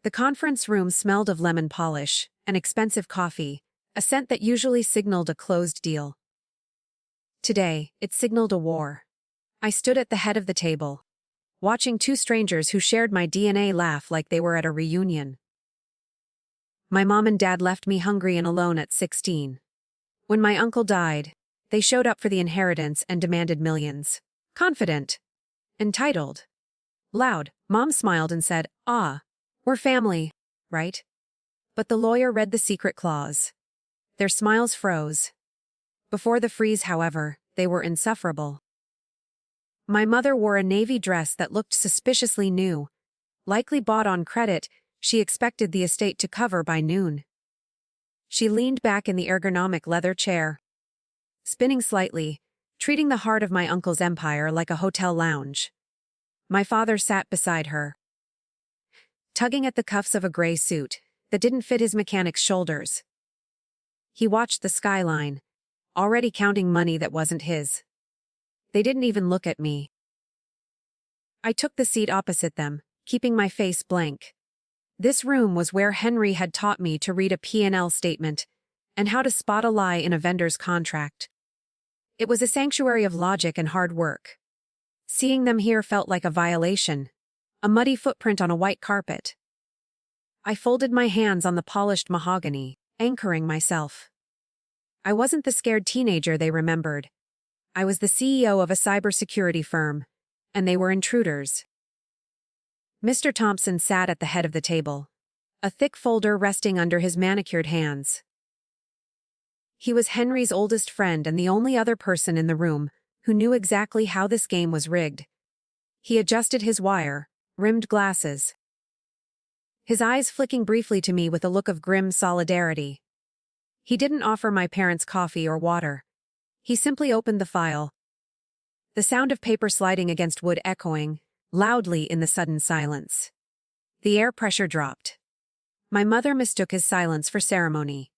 The conference room smelled of lemon polish and expensive coffee, a scent that usually signaled a closed deal. Today, it signaled a war. I stood at the head of the table, watching two strangers who shared my DNA laugh like they were at a reunion. My mom and dad left me hungry and alone at 16. When my uncle died, they showed up for the inheritance and demanded millions. Confident. Entitled. Loud. Mom smiled and said, "Ah, we're family, right?" But the lawyer read the secret clause. Their smiles froze. Before the freeze, however, they were insufferable. My mother wore a navy dress that looked suspiciously new. Likely bought on credit, she expected the estate to cover by noon. She leaned back in the ergonomic leather chair, spinning slightly, treating the heart of my uncle's empire like a hotel lounge. My father sat beside her, tugging at the cuffs of a gray suit that didn't fit his mechanic's shoulders. He watched the skyline, already counting money that wasn't his. They didn't even look at me. I took the seat opposite them, keeping my face blank. This room was where Henry had taught me to read a P&L statement and how to spot a lie in a vendor's contract. It was a sanctuary of logic and hard work. Seeing them here felt like a violation, a muddy footprint on a white carpet. I folded my hands on the polished mahogany, anchoring myself. I wasn't the scared teenager they remembered. I was the CEO of a cybersecurity firm, and they were intruders. Mr. Thompson sat at the head of the table, a thick folder resting under his manicured hands. He was Henry's oldest friend and the only other person in the room who knew exactly how this game was rigged. He adjusted his wire-rimmed glasses, his eyes flicking briefly to me with a look of grim solidarity. He didn't offer my parents coffee or water. He simply opened the file, the sound of paper sliding against wood echoing loudly in the sudden silence. The air pressure dropped. My mother mistook his silence for ceremony.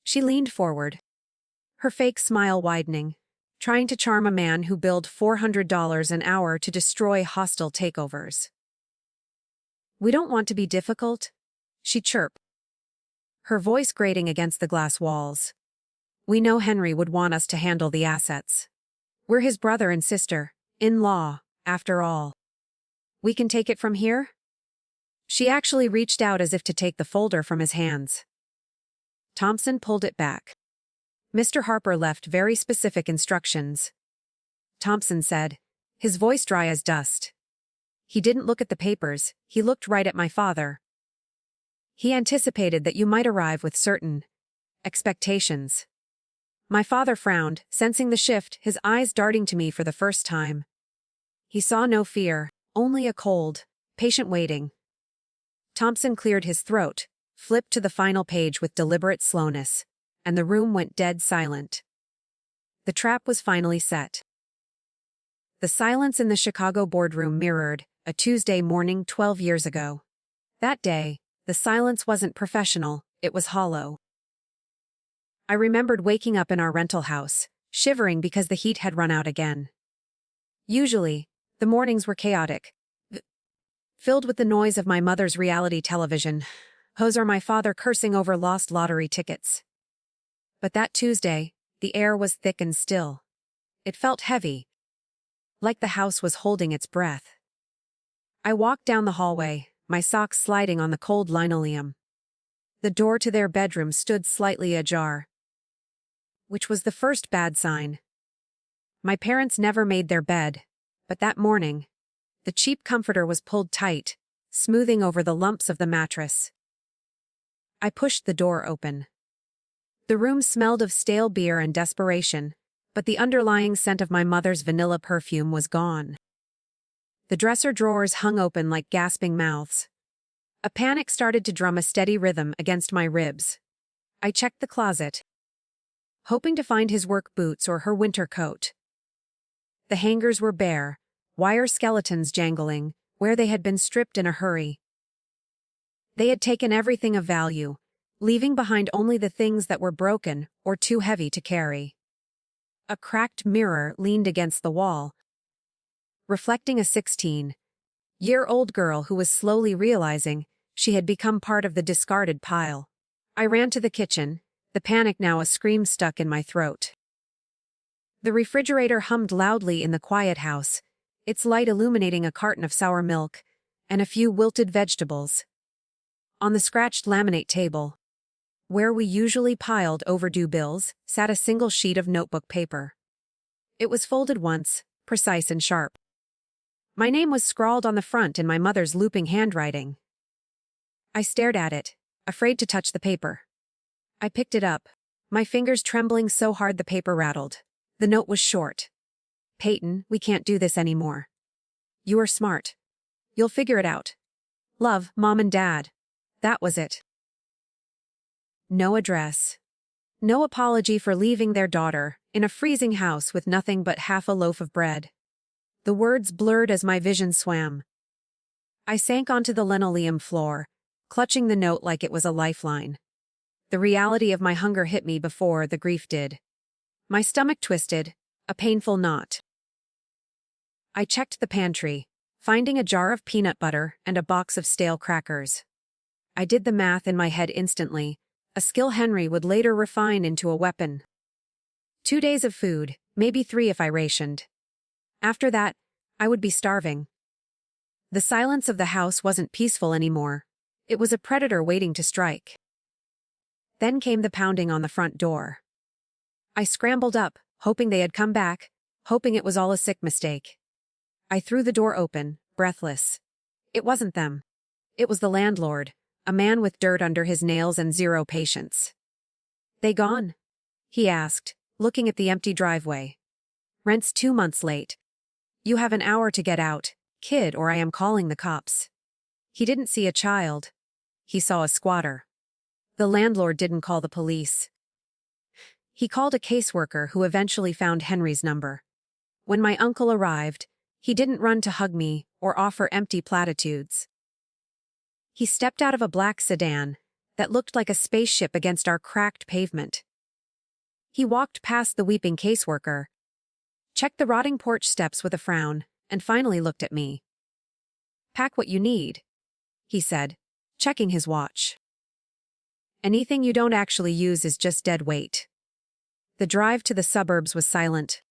She leaned forward, her fake smile widening, trying to charm a man who billed $400 an hour to destroy hostile takeovers. "We don't want to be difficult," she chirped, her voice grating against the glass walls. "We know Henry would want us to handle the assets. We're his brother and sister, in-law, after all. We can take it from here?" She actually reached out as if to take the folder from his hands. Thompson pulled it back. "Mr. Harper left very specific instructions," Thompson said, his voice dry as dust. He didn't look at the papers, he looked right at my father. "He anticipated that you might arrive with certain expectations." My father frowned, sensing the shift, his eyes darting to me for the first time. He saw no fear, only a cold, patient waiting. Thompson cleared his throat, flipped to the final page with deliberate slowness, and the room went dead silent. The trap was finally set. The silence in the Chicago boardroom mirrored a Tuesday morning 12 years ago. That day, the silence wasn't professional, it was hollow. I remembered waking up in our rental house, shivering because the heat had run out again. Usually, the mornings were chaotic, filled with the noise of my mother's reality television, or my father cursing over lost lottery tickets. But that Tuesday, the air was thick and still. It felt heavy, like the house was holding its breath. I walked down the hallway, my socks sliding on the cold linoleum. The door to their bedroom stood slightly ajar, which was the first bad sign. My parents never made their bed, but that morning, the cheap comforter was pulled tight, smoothing over the lumps of the mattress. I pushed the door open. The room smelled of stale beer and desperation, but the underlying scent of my mother's vanilla perfume was gone. The dresser drawers hung open like gasping mouths. A panic started to drum a steady rhythm against my ribs. I checked the closet, hoping to find his work boots or her winter coat. The hangers were bare, wire skeletons jangling, where they had been stripped in a hurry. They had taken everything of value, leaving behind only the things that were broken or too heavy to carry. A cracked mirror leaned against the wall, reflecting a 16-year-old girl who was slowly realizing She had become part of the discarded pile. I ran to the kitchen, the panic now a scream stuck in my throat. The refrigerator hummed loudly in the quiet house, its light illuminating a carton of sour milk and a few wilted vegetables. On the scratched laminate table, where we usually piled overdue bills, sat a single sheet of notebook paper. It was folded once, precise and sharp. My name was scrawled on the front in my mother's looping handwriting. I stared at it, afraid to touch the paper. I picked it up, my fingers trembling so hard the paper rattled. The note was short. Payton, we can't do this anymore. You are smart. You'll figure it out. Love, Mom and Dad. That was it. No address. No apology for leaving their daughter in a freezing house with nothing but half a loaf of bread. The words blurred as my vision swam. I sank onto the linoleum floor, clutching the note like it was a lifeline. The reality of my hunger hit me before the grief did. My stomach twisted, a painful knot. I checked the pantry, finding a jar of peanut butter and a box of stale crackers. I did the math in my head instantly, a skill Henry would later refine into a weapon. 2 days of food, maybe 3 if I rationed. After that, I would be starving. The silence of the house wasn't peaceful anymore. It was a predator waiting to strike. Then came the pounding on the front door. I scrambled up, hoping they had come back, hoping it was all a sick mistake. I threw the door open, breathless. It wasn't them. It was the landlord, a man with dirt under his nails and zero patience. "They gone?" he asked, looking at the empty driveway. "Rent's 2 months late. You have an hour to get out, kid, or I am calling the cops." He didn't see a child. He saw a squatter. The landlord didn't call the police. He called a caseworker who eventually found Henry's number. When my uncle arrived, he didn't run to hug me or offer empty platitudes. He stepped out of a black sedan that looked like a spaceship against our cracked pavement. He walked past the weeping caseworker, checked the rotting porch steps with a frown, and finally looked at me. "Pack what you need," he said, checking his watch. "Anything you don't actually use is just dead weight." The drive to the suburbs was silent,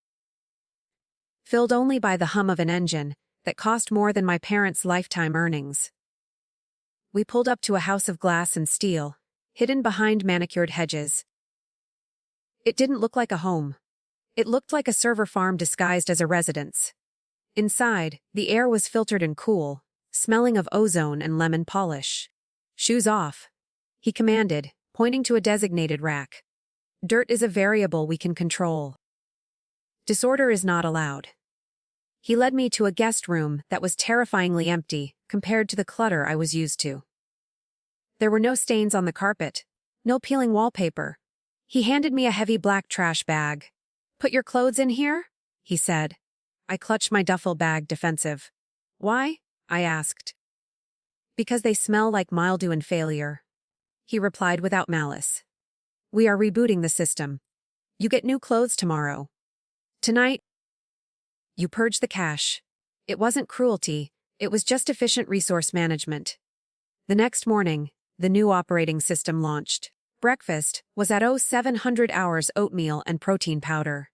filled only by the hum of an engine that cost more than my parents' lifetime earnings. We pulled up to a house of glass and steel, hidden behind manicured hedges. It didn't look like a home. It looked like a server farm disguised as a residence. Inside, the air was filtered and cool, smelling of ozone and lemon polish. "Shoes off," he commanded, pointing to a designated rack. "Dirt is a variable we can control. Disorder is not allowed." He led me to a guest room that was terrifyingly empty compared to the clutter I was used to. There were no stains on the carpet, no peeling wallpaper. He handed me a heavy black trash bag. "Put your clothes in here?" he said. I clutched my duffel bag, defensive. "Why?" I asked. "Because they smell like mildew and failure," he replied without malice. "We are rebooting the system. You get new clothes tomorrow. Tonight, you purge the cache." It wasn't cruelty, it was just efficient resource management. The next morning, the new operating system launched. Breakfast was at 0700 hours oatmeal and protein powder.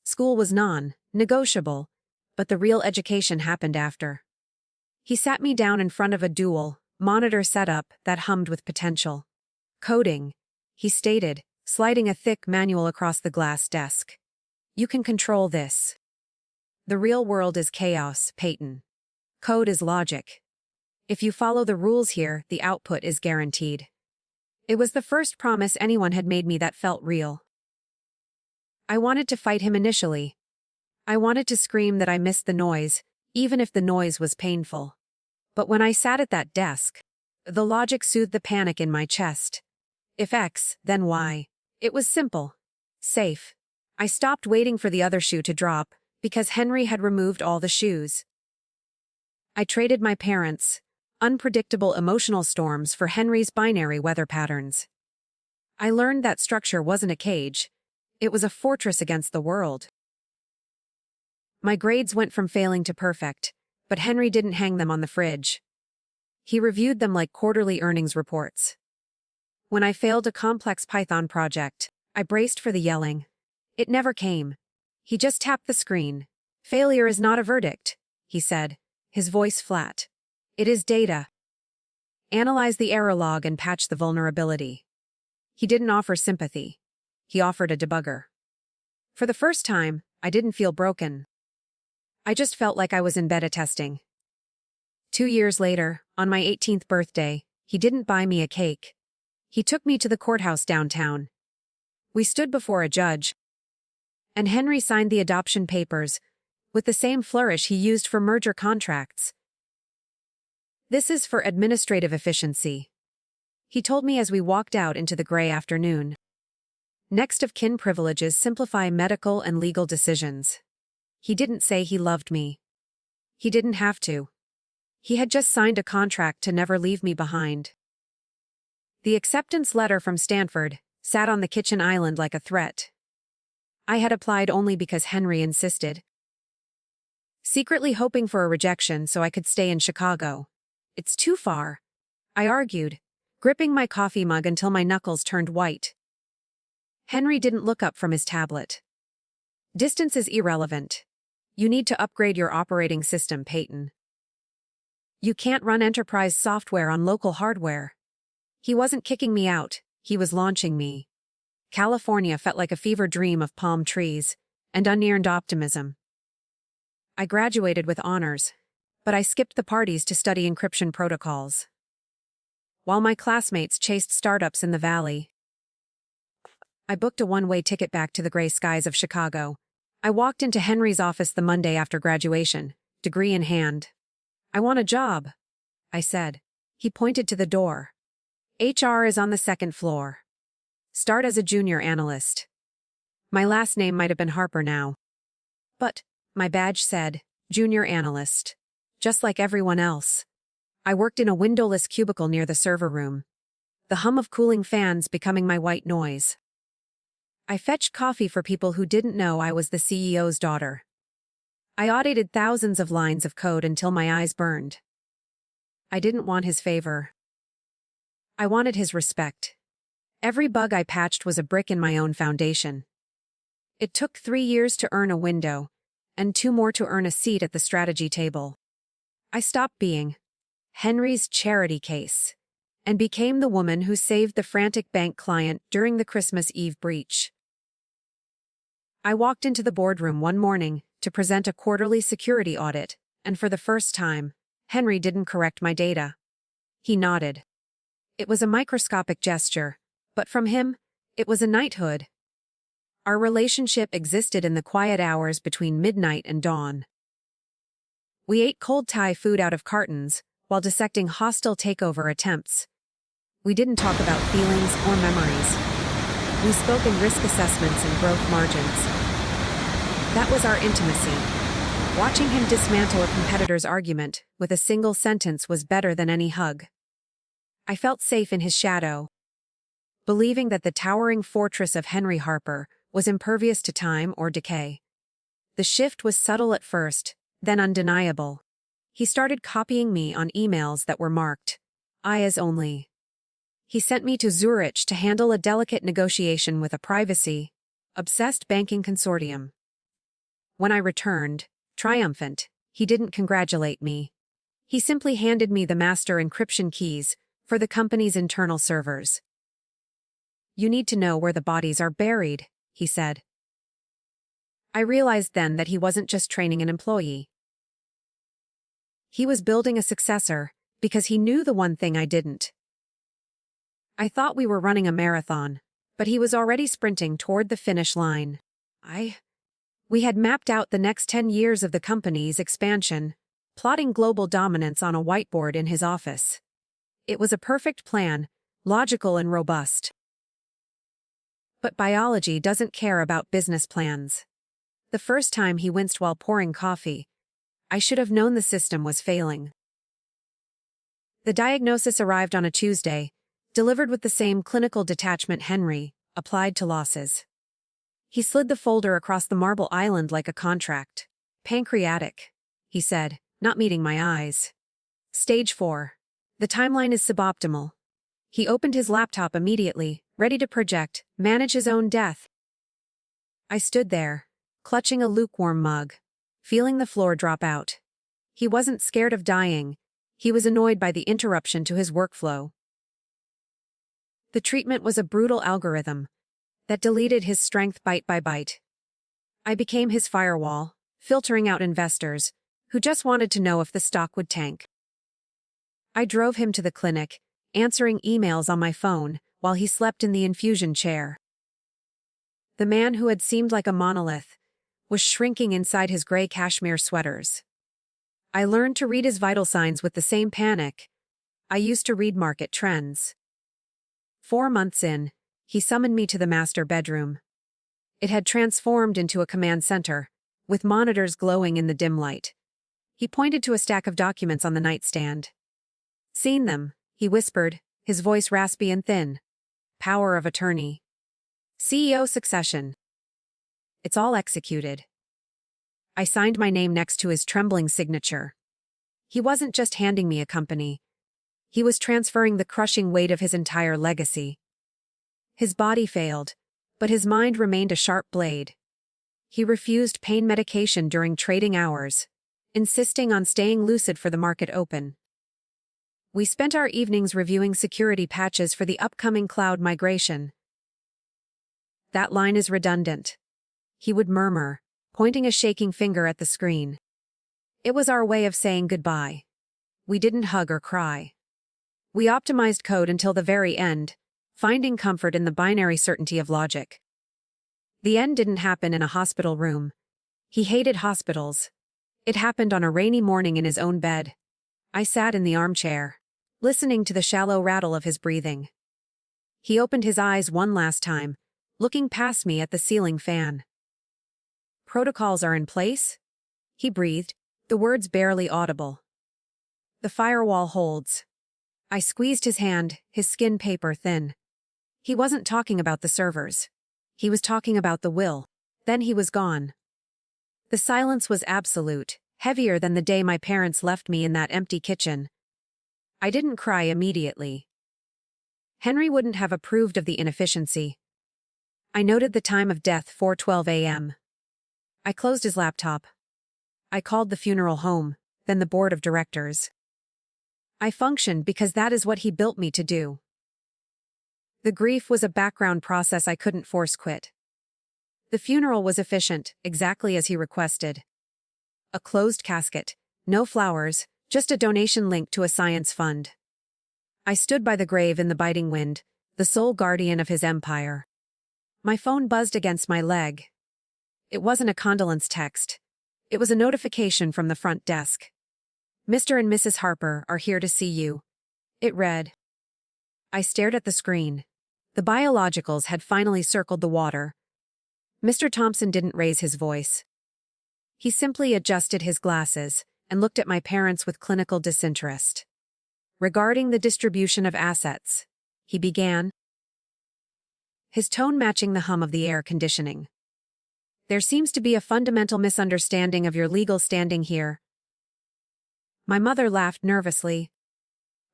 School was non-negotiable, but the real education happened after. He sat me down in front of a dual monitor setup that hummed with potential. "Coding," he stated, sliding a thick manual across the glass desk. "You can control this. The real world is chaos, Payton. Code is logic. If you follow the rules here, the output is guaranteed." It was the first promise anyone had made me that felt real. I wanted to fight him initially. I wanted to scream that I missed the noise, even if the noise was painful. But when I sat at that desk, the logic soothed the panic in my chest. If X, then Y. It was simple. Safe. I stopped waiting for the other shoe to drop, because Henry had removed all the shoes. I traded my parents' unpredictable emotional storms for Henry's binary weather patterns. I learned that structure wasn't a cage. It was a fortress against the world. My grades went from failing to perfect, but Henry didn't hang them on the fridge. He reviewed them like quarterly earnings reports. When I failed a complex Python project, I braced for the yelling. It never came. He just tapped the screen. "Failure is not a verdict," he said, his voice flat. "It is data. Analyze the error log and patch the vulnerability." He didn't offer sympathy. He offered a debugger. For the first time, I didn't feel broken. I just felt like I was in beta testing. 2 years later, on my 18th birthday, he didn't buy me a cake. He took me to the courthouse downtown. We stood before a judge, and Henry signed the adoption papers with the same flourish he used for merger contracts. "This is for administrative efficiency," he told me as we walked out into the gray afternoon. "Next of kin privileges simplify medical and legal decisions." He didn't say he loved me. He didn't have to. He had just signed a contract to never leave me behind. The acceptance letter from Stanford sat on the kitchen island like a threat. I had applied only because Henry insisted. Secretly hoping for a rejection so I could stay in Chicago. "It's too far," I argued, gripping my coffee mug until my knuckles turned white. Henry didn't look up from his tablet. "Distance is irrelevant. You need to upgrade your operating system, Payton. You can't run enterprise software on local hardware." He wasn't kicking me out, he was launching me. California felt like a fever dream of palm trees and unearned optimism. I graduated with honors, but I skipped the parties to study encryption protocols. While my classmates chased startups in the valley, I booked a one-way ticket back to the gray skies of Chicago. I walked into Henry's office the Monday after graduation, degree in hand. "I want a job," I said. He pointed to the door. "HR is on the second floor. Start as a junior analyst." My last name might have been Harper now. But my badge said, junior analyst. Just like everyone else. I worked in a windowless cubicle near the server room. The hum of cooling fans becoming my white noise. I fetched coffee for people who didn't know I was the CEO's daughter. I audited thousands of lines of code until my eyes burned. I didn't want his favor. I wanted his respect. Every bug I patched was a brick in my own foundation. It took 3 years to earn a window, and 2 more to earn a seat at the strategy table. I stopped being Henry's charity case, and became the woman who saved the frantic bank client during the Christmas Eve breach. I walked into the boardroom one morning to present a quarterly security audit, and for the first time, Henry didn't correct my data. He nodded. It was a microscopic gesture, but from him, it was a knighthood. Our relationship existed in the quiet hours between midnight and dawn. We ate cold Thai food out of cartons, while dissecting hostile takeover attempts. We didn't talk about feelings or memories. We spoke in risk assessments and growth margins. That was our intimacy. Watching him dismantle a competitor's argument with a single sentence was better than any hug. I felt safe in his shadow, believing that the towering fortress of Henry Harper was impervious to time or decay. The shift was subtle at first, then undeniable. He started copying me on emails that were marked "I as only." He sent me to Zurich to handle a delicate negotiation with a privacy-obsessed banking consortium. When I returned, triumphant, he didn't congratulate me. He simply handed me the master encryption keys for the company's internal servers. "You need to know where the bodies are buried," he said. I realized then that he wasn't just training an employee. He was building a successor, because he knew the one thing I didn't. I thought we were running a marathon, but he was already sprinting toward the finish line. We had mapped out the next 10 years of the company's expansion, plotting global dominance on a whiteboard in his office. It was a perfect plan, logical and robust. But biology doesn't care about business plans. The first time he winced while pouring coffee, I should have known the system was failing. The diagnosis arrived on a Tuesday, delivered with the same clinical detachment Henry applied to losses. He slid the folder across the marble island like a contract. "Pancreatic," he said, not meeting my eyes. "Stage 4. The timeline is suboptimal. He opened his laptop immediately, ready to project, manage his own death. I stood there, clutching a lukewarm mug, feeling the floor drop out. He wasn't scared of dying. He was annoyed by the interruption to his workflow. The treatment was a brutal algorithm that deleted his strength bite by bite. I became his firewall, filtering out investors who just wanted to know if the stock would tank. I drove him to the clinic, answering emails on my phone while he slept in the infusion chair. The man who had seemed like a monolith was shrinking inside his gray cashmere sweaters. I learned to read his vital signs with the same panic I used to read market trends. 4 months in, he summoned me to the master bedroom. It had transformed into a command center, with monitors glowing in the dim light. He pointed to a stack of documents on the nightstand. "Seen them," he whispered, his voice raspy and thin. "Power of attorney. CEO succession. It's all executed." I signed my name next to his trembling signature. He wasn't just handing me a company. He was transferring the crushing weight of his entire legacy. His body failed, but his mind remained a sharp blade. He refused pain medication during trading hours, insisting on staying lucid for the market open. We spent our evenings reviewing security patches for the upcoming cloud migration. "That line is redundant," he would murmur, pointing a shaking finger at the screen. It was our way of saying goodbye. We didn't hug or cry. We optimized code until the very end, finding comfort in the binary certainty of logic. The end didn't happen in a hospital room. He hated hospitals. It happened on a rainy morning in his own bed. I sat in the armchair, listening to the shallow rattle of his breathing. He opened his eyes one last time, looking past me at the ceiling fan. "Protocols are in place?" he breathed, the words barely audible. "The firewall holds." I squeezed his hand, his skin paper thin. He wasn't talking about the servers. He was talking about the will. Then he was gone. The silence was absolute, heavier than the day my parents left me in that empty kitchen. I didn't cry immediately. Henry wouldn't have approved of the inefficiency. I noted the time of death, 4:12 a.m. I closed his laptop. I called the funeral home, then the board of directors. I functioned because that is what he built me to do. The grief was a background process I couldn't force quit. The funeral was efficient, exactly as he requested. A closed casket, no flowers, just a donation linked to a science fund. I stood by the grave in the biting wind, the sole guardian of his empire. My phone buzzed against my leg. It wasn't a condolence text. It was a notification from the front desk. "Mr. and Mrs. Harper are here to see you," it read. I stared at the screen. The biologicals had finally circled the water. Mr. Thompson didn't raise his voice. He simply adjusted his glasses and looked at my parents with clinical disinterest. "Regarding the distribution of assets," he began, his tone matching the hum of the air conditioning. "There seems to be a fundamental misunderstanding of your legal standing here." My mother laughed nervously,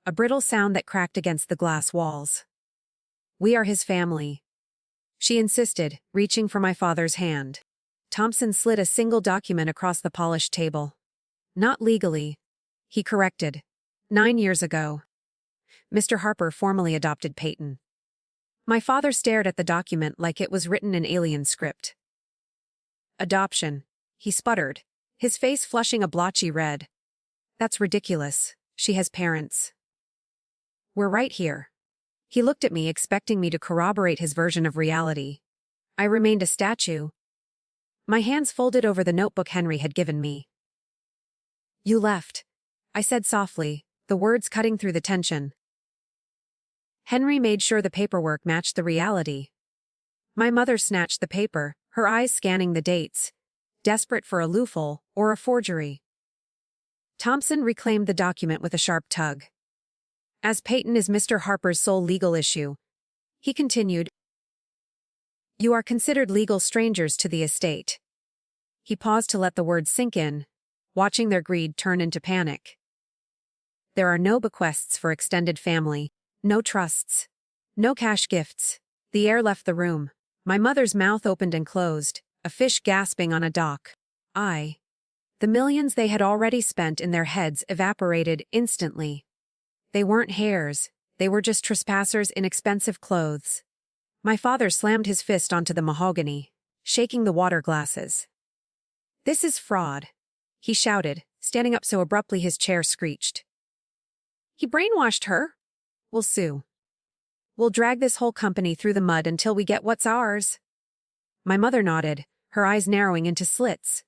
a brittle sound that cracked against the glass walls. "We are his family," she insisted, reaching for my father's hand. Thompson slid a single document across the polished table. "Not legally," he corrected. 9 years ago, Mr. Harper formally adopted Payton." My father stared at the document like it was written in alien script. "Adoption," he sputtered, his face flushing a blotchy red. "That's ridiculous. She has parents. We're right here." He looked at me, expecting me to corroborate his version of reality. I remained a statue. My hands folded over the notebook Henry had given me. "You left," I said softly, the words cutting through the tension. Henry made sure the paperwork matched the reality. My mother snatched the paper, her eyes scanning the dates, desperate for a loophole or a forgery. Thompson reclaimed the document with a sharp tug. "As Payton is Mr. Harper's sole legal issue," he continued, "you are considered legal strangers to the estate." He paused to let the words sink in, watching their greed turn into panic. There are no bequests for extended family, no trusts, no cash gifts. The air left the room. My mother's mouth opened and closed, a fish gasping on a dock. The millions they had already spent in their heads evaporated instantly. They weren't heirs, they were just trespassers in expensive clothes. My father slammed his fist onto the mahogany, shaking the water glasses. "This is fraud," he shouted, standing up so abruptly his chair screeched. "He brainwashed her. We'll sue. We'll drag this whole company through the mud until we get what's ours." My mother nodded, her eyes narrowing into slits.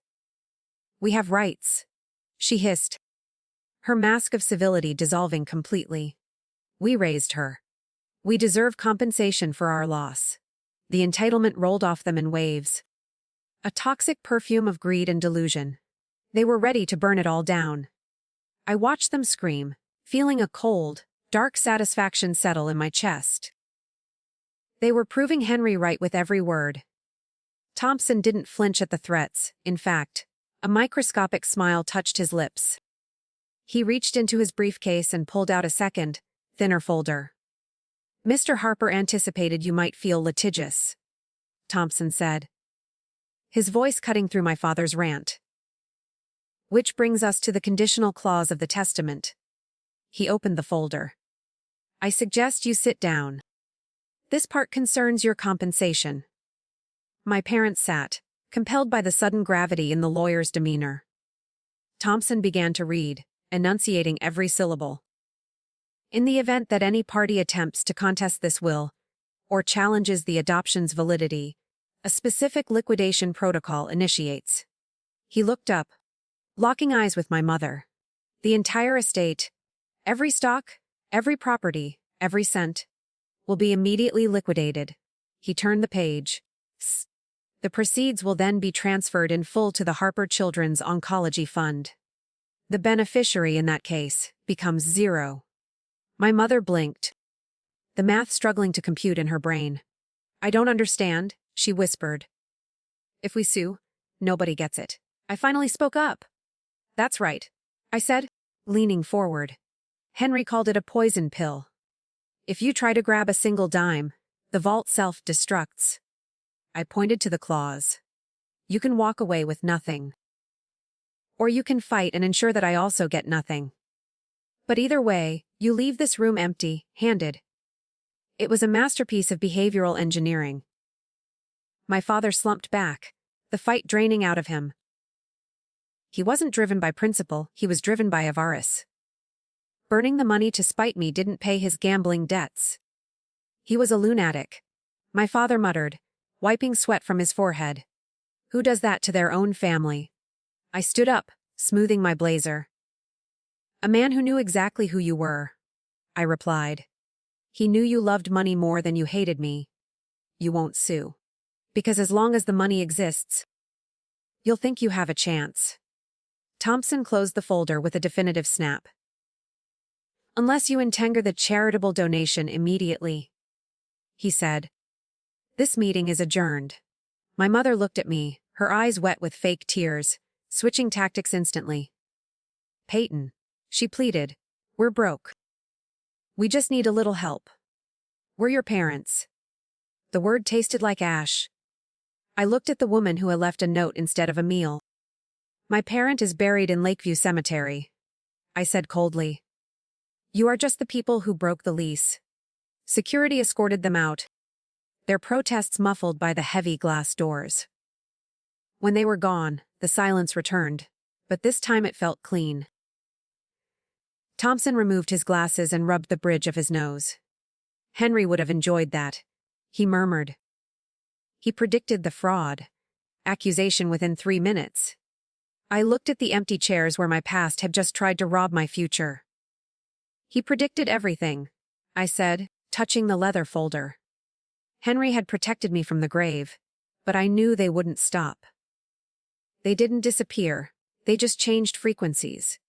"We have rights," she hissed, her mask of civility dissolving completely. "We raised her. We deserve compensation for our loss." The entitlement rolled off them in waves. A toxic perfume of greed and delusion. They were ready to burn it all down. I watched them scream, feeling a cold, dark satisfaction settle in my chest. They were proving Henry right with every word. Thompson didn't flinch at the threats. In fact, a microscopic smile touched his lips. He reached into his briefcase and pulled out a second, thinner folder. "Mr. Harper anticipated you might feel litigious," Thompson said, his voice cutting through my father's rant. "Which brings us to the conditional clause of the testament." He opened the folder. "I suggest you sit down. This part concerns your compensation." My parents sat, compelled by the sudden gravity in the lawyer's demeanor. Thompson began to read, enunciating every syllable. "In the event that any party attempts to contest this will, or challenges the adoption's validity, a specific liquidation protocol initiates." He looked up, locking eyes with my mother. "The entire estate, every stock, every property, every cent, will be immediately liquidated." He turned the page. "The proceeds will then be transferred in full to the Harper Children's Oncology Fund. The beneficiary in that case becomes zero." My mother blinked, the math struggling to compute in her brain. "I don't understand," she whispered. "If we sue, nobody gets it." I finally spoke up. "That's right," I said, leaning forward. "Henry called it a poison pill. If you try to grab a single dime, the vault self-destructs." I pointed to the clause. "You can walk away with nothing. Or you can fight and ensure that I also get nothing. But either way, you leave this room empty-handed." It was a masterpiece of behavioral engineering. My father slumped back, the fight draining out of him. He wasn't driven by principle, he was driven by avarice. Burning the money to spite me didn't pay his gambling debts. He was a lunatic. My father muttered, wiping sweat from his forehead. "Who does that to their own family?" I stood up, smoothing my blazer. "A man who knew exactly who you were," I replied. "He knew you loved money more than you hated me. You won't sue. Because as long as the money exists, you'll think you have a chance." Thompson closed the folder with a definitive snap. "Unless you intender the charitable donation immediately," he said. "This meeting is adjourned." My mother looked at me, her eyes wet with fake tears, switching tactics instantly. "Payton," she pleaded, "we're broke. We just need a little help. We're your parents." The word tasted like ash. I looked at the woman who had left a note instead of a meal. "My parent is buried in Lakeview Cemetery," I said coldly. "You are just the people who broke the lease." Security escorted them out, their protests muffled by the heavy glass doors. When they were gone, the silence returned, but this time it felt clean. Thompson removed his glasses and rubbed the bridge of his nose. "Henry would have enjoyed that," he murmured. "He predicted the fraud accusation within 3 minutes." I looked at the empty chairs where my past had just tried to rob my future. "He predicted everything," I said, touching the leather folder. Henry had protected me from the grave, but I knew they wouldn't stop. They didn't disappear, they just changed frequencies.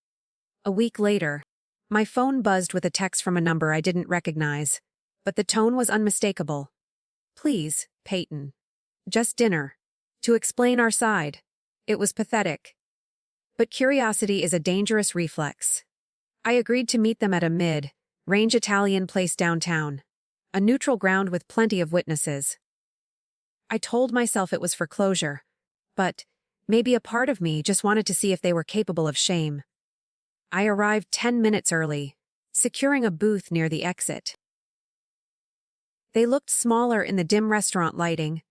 A week later, my phone buzzed with a text from a number I didn't recognize, but the tone was unmistakable. "Please, Payton. Just dinner. To explain our side." It was pathetic. But curiosity is a dangerous reflex. I agreed to meet them at a mid-range Italian place downtown, a neutral ground with plenty of witnesses. I told myself it was for closure, but maybe a part of me just wanted to see if they were capable of shame. I arrived 10 minutes early, securing a booth near the exit. They looked smaller in the dim restaurant lighting,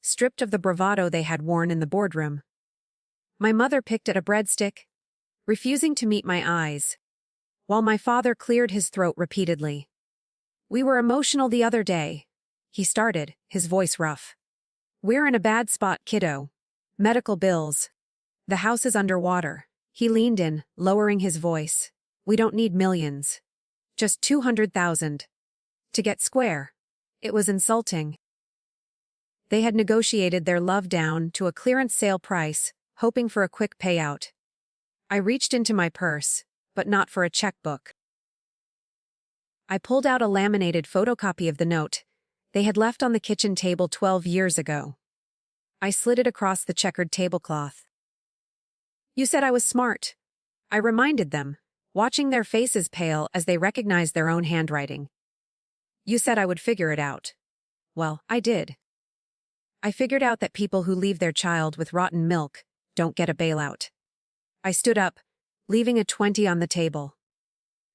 stripped of the bravado they had worn in the boardroom. My mother picked at a breadstick, refusing to meet my eyes, while my father cleared his throat repeatedly. "We were emotional the other day," he started, his voice rough. "We're in a bad spot, kiddo. Medical bills. The house is underwater." He leaned in, lowering his voice. "We don't need millions. Just 200,000. To get square." It was insulting. They had negotiated their love down to a clearance sale price, hoping for a quick payout. I reached into my purse, but not for a checkbook. I pulled out a laminated photocopy of the note they had left on the kitchen table 12 years ago. I slid it across the checkered tablecloth. "You said I was smart," I reminded them, watching their faces pale as they recognized their own handwriting. "You said I would figure it out." Well, I did. I figured out that people who leave their child with rotten milk don't get a bailout. I stood up, leaving a 20 on the table.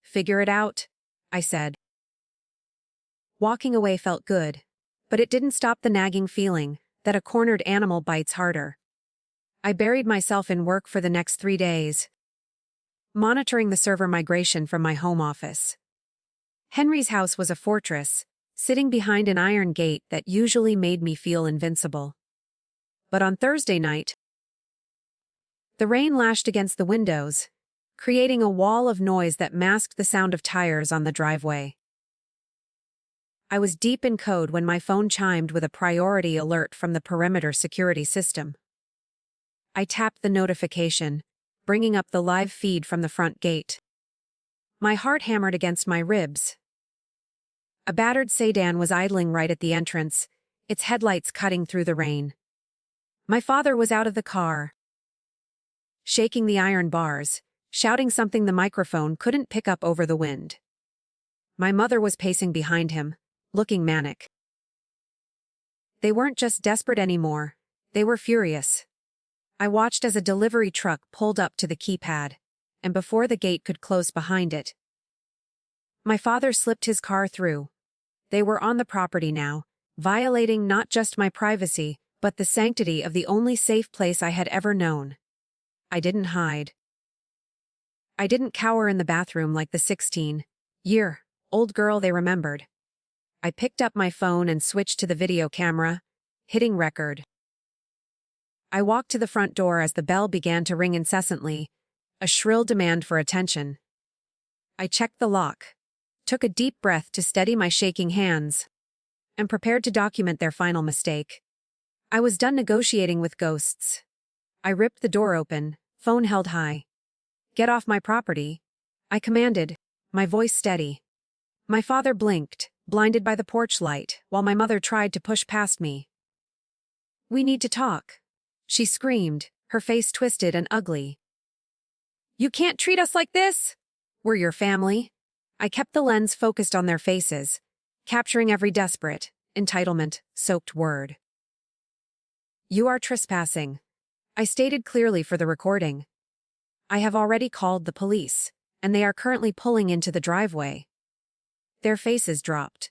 "Figure it out," I said. Walking away felt good, but it didn't stop the nagging feeling that a cornered animal bites harder. I buried myself in work for the next 3 days, monitoring the server migration from my home office. Henry's house was a fortress, sitting behind an iron gate that usually made me feel invincible. But on Thursday night, the rain lashed against the windows, creating a wall of noise that masked the sound of tires on the driveway. I was deep in code when my phone chimed with a priority alert from the perimeter security system. I tapped the notification, bringing up the live feed from the front gate. My heart hammered against my ribs. A battered sedan was idling right at the entrance, its headlights cutting through the rain. My father was out of the car, shaking the iron bars, shouting something the microphone couldn't pick up over the wind. My mother was pacing behind him, looking manic. They weren't just desperate anymore, they were furious. I watched as a delivery truck pulled up to the keypad, and before the gate could close behind it, my father slipped his car through. They were on the property now, violating not just my privacy, but the sanctity of the only safe place I had ever known. I didn't hide. I didn't cower in the bathroom like the 16-year-old girl they remembered. I picked up my phone and switched to the video camera, hitting record. I walked to the front door as the bell began to ring incessantly, a shrill demand for attention. I checked the lock, took a deep breath to steady my shaking hands, and prepared to document their final mistake. I was done negotiating with ghosts. I ripped the door open, phone held high. "Get off my property," I commanded, my voice steady. My father blinked, blinded by the porch light, while my mother tried to push past me. "We need to talk," she screamed, her face twisted and ugly. "You can't treat us like this! We're your family." I kept the lens focused on their faces, capturing every desperate, entitlement-soaked word. "You are trespassing," I stated clearly for the recording. "I have already called the police, and they are currently pulling into the driveway." Their faces dropped.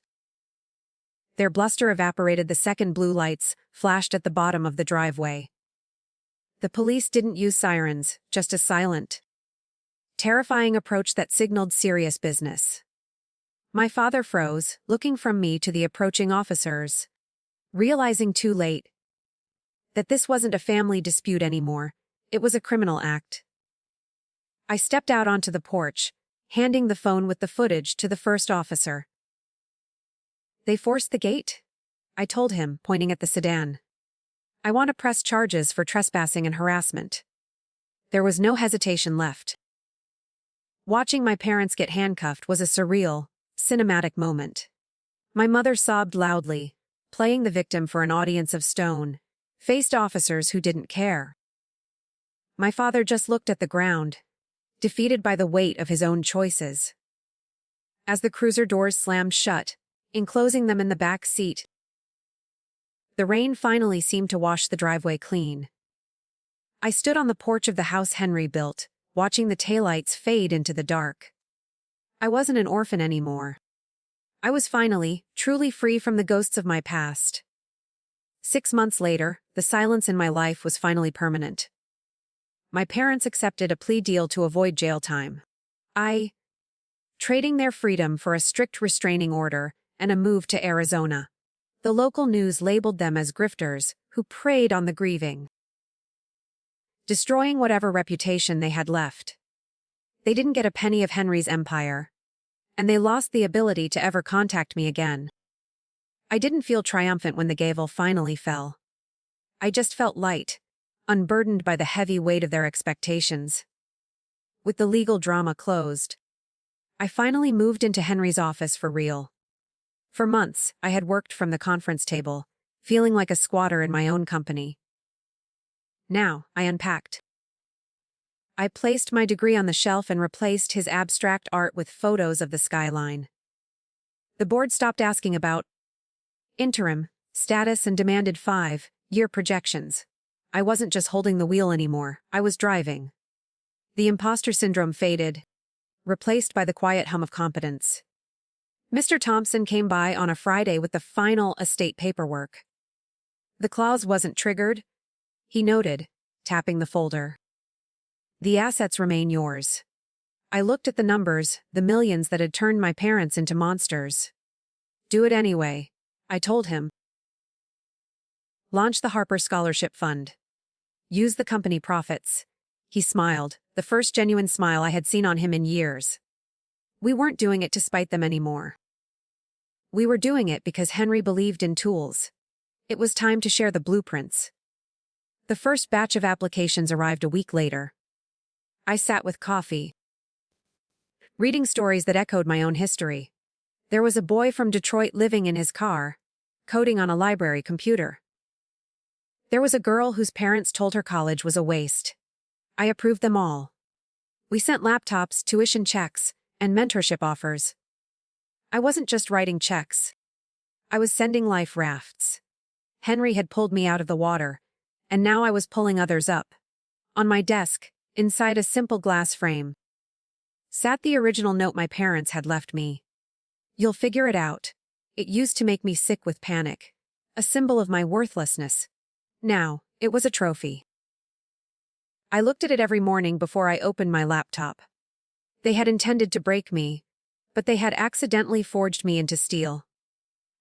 Their bluster evaporated the second blue lights flashed at the bottom of the driveway. The police didn't use sirens, just a silent, terrifying approach that signaled serious business. My father froze, looking from me to the approaching officers, realizing too late that this wasn't a family dispute anymore, it was a criminal act. I stepped out onto the porch, handing the phone with the footage to the first officer. "They forced the gate?" I told him, pointing at the sedan. "I want to press charges for trespassing and harassment." There was no hesitation left. Watching my parents get handcuffed was a surreal, cinematic moment. My mother sobbed loudly, playing the victim for an audience of stone-faced officers who didn't care. My father just looked at the ground, defeated by the weight of his own choices. As the cruiser doors slammed shut, enclosing them in the back seat, the rain finally seemed to wash the driveway clean. I stood on the porch of the house Henry built, watching the taillights fade into the dark. I wasn't an orphan anymore. I was finally, truly free from the ghosts of my past. 6 months later, the silence in my life was finally permanent. My parents accepted a plea deal to avoid jail time. Trading their freedom for a strict restraining order and a move to Arizona. The local news labeled them as grifters who preyed on the grieving, destroying whatever reputation they had left. They didn't get a penny of Henry's empire, and they lost the ability to ever contact me again. I didn't feel triumphant when the gavel finally fell. I just felt light, unburdened by the heavy weight of their expectations. With the legal drama closed, I finally moved into Henry's office for real. For months, I had worked from the conference table, feeling like a squatter in my own company. Now, I unpacked. I placed my degree on the shelf and replaced his abstract art with photos of the skyline. The board stopped asking about interim status and demanded 5-year projections. I wasn't just holding the wheel anymore, I was driving. The imposter syndrome faded, replaced by the quiet hum of competence. Mr. Thompson came by on a Friday with the final estate paperwork. The clause wasn't triggered, he noted, tapping the folder. The assets remain yours. I looked at the numbers, the millions that had turned my parents into monsters. Do it anyway, I told him. Launch the Harper Scholarship Fund. Use the company profits. He smiled, the first genuine smile I had seen on him in years. We weren't doing it to spite them anymore. We were doing it because Henry believed in tools. It was time to share the blueprints. The first batch of applications arrived a week later. I sat with coffee, reading stories that echoed my own history. There was a boy from Detroit living in his car, coding on a library computer. There was a girl whose parents told her college was a waste. I approved them all. We sent laptops, tuition checks, and mentorship offers. I wasn't just writing checks. I was sending life rafts. Henry had pulled me out of the water, and now I was pulling others up. On my desk, inside a simple glass frame, sat the original note my parents had left me. You'll figure it out. It used to make me sick with panic, a symbol of my worthlessness. Now, it was a trophy. I looked at it every morning before I opened my laptop. They had intended to break me, but they had accidentally forged me into steel.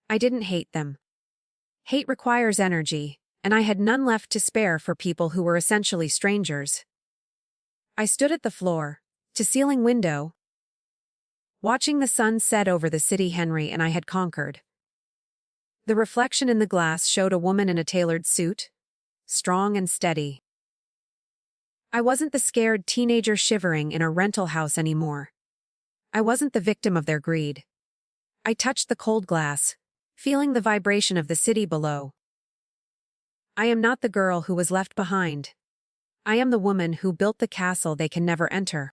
I didn't hate them. Hate requires energy, and I had none left to spare for people who were essentially strangers. I stood at the floor-to-ceiling window, watching the sun set over the city Henry and I had conquered. The reflection in the glass showed a woman in a tailored suit, strong and steady. I wasn't the scared teenager shivering in a rental house anymore. I wasn't the victim of their greed. I touched the cold glass, feeling the vibration of the city below. I am not the girl who was left behind. I am the woman who built the castle they can never enter.